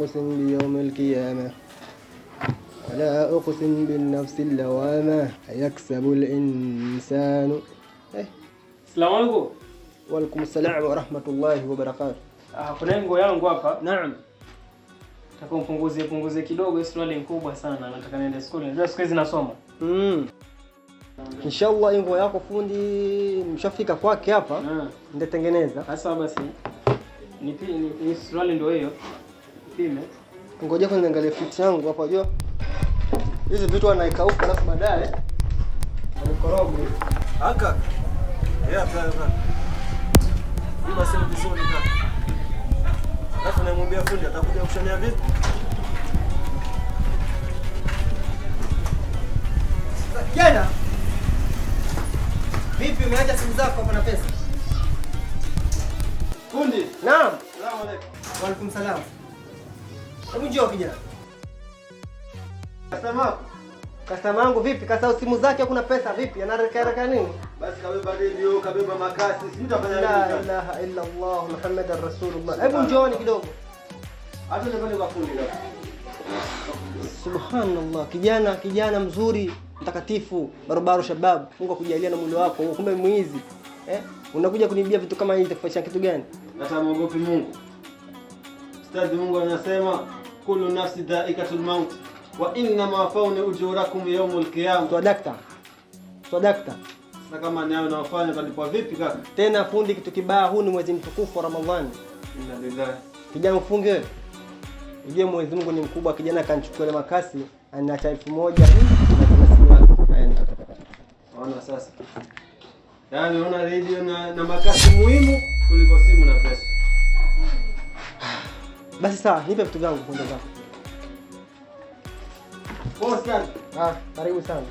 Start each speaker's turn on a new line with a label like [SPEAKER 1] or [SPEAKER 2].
[SPEAKER 1] uqsim biyawmil qiyamah wala uqsim bin nafsil lawamah ayaksabu al-insanu.
[SPEAKER 2] Assalamu alaykum.
[SPEAKER 1] Wa alaykum assalam wa rahmatullahi wa barakatuh.
[SPEAKER 2] Kuna nguo yangu hapa.
[SPEAKER 1] Naam.
[SPEAKER 2] Nataka umpunguzie kidogo, swali kubwa sana. Nataka niende shule. Unajua siku hizi nasoma.
[SPEAKER 1] Inshallah nguo yako fundi mshafika kwake hapa. Nitatengeneza.
[SPEAKER 2] Sasa basi. Ni swali ndio hiyo. Pime.
[SPEAKER 1] Ngoja kwanza niangalie fit yangu hapa jua. Hizi vitu anaikauka alafu baadaye anikoroge.
[SPEAKER 3] Aka. Hapa. Hii basi ni vizuri kaka. Alafu namwambia fundi atakuja kushania vipi?
[SPEAKER 1] Jana. Vipi umeacha simu zako hapa na pesa?
[SPEAKER 3] Fundi.
[SPEAKER 1] Naam.
[SPEAKER 3] Salamu alaykum.
[SPEAKER 1] Wa alaykum salam. Hebu njoo kijana. Customer wangu vipi? Kasahau simu zake hakuna pesa vipi? Anareka nini?
[SPEAKER 3] Basi kabeba radio, kabeba makasi, si mtafanya nini?
[SPEAKER 1] La ilaha illa Allah Muhammadar Rasulullah. Hebu njooni kidogo.
[SPEAKER 3] Hata ndio kwa fundi leo.
[SPEAKER 1] Subhanallah, kijana mzuri, mtakatifu, barabara shabab. Mungu akujalia na mwili wako. Kumbe mwizi. Unakuja kunibia vitu kama hivi itakufanya kitu gani?
[SPEAKER 3] Hata muogopi Mungu. Ustadhi Mungu anasema kullu nafsi dhaikatul maut wa inna ma fawna ujurakum yawmul qiyamah.
[SPEAKER 1] Swadakta.
[SPEAKER 3] Sasa kama nayo unafanya utalipwa vipi kaka?
[SPEAKER 1] Tena fundi kitu kibaya, huu ni mwezi mtukufu wa Ramadhani.
[SPEAKER 3] Inna lillahi.
[SPEAKER 1] Kijana ufunge wewe. Ujue Mwenyezi Mungu ni mkubwa, kijana akanichukua ile makasi, anaacha 1000 na tunasimu wake. Aenda.
[SPEAKER 3] Ona sasa. Yaani unaona radio na makasi muhimu kuliko simu na pesa.
[SPEAKER 1] Basi sawa, nipe vitu vyangu kwenda zako.
[SPEAKER 3] Poa sana.
[SPEAKER 1] Karibu sana.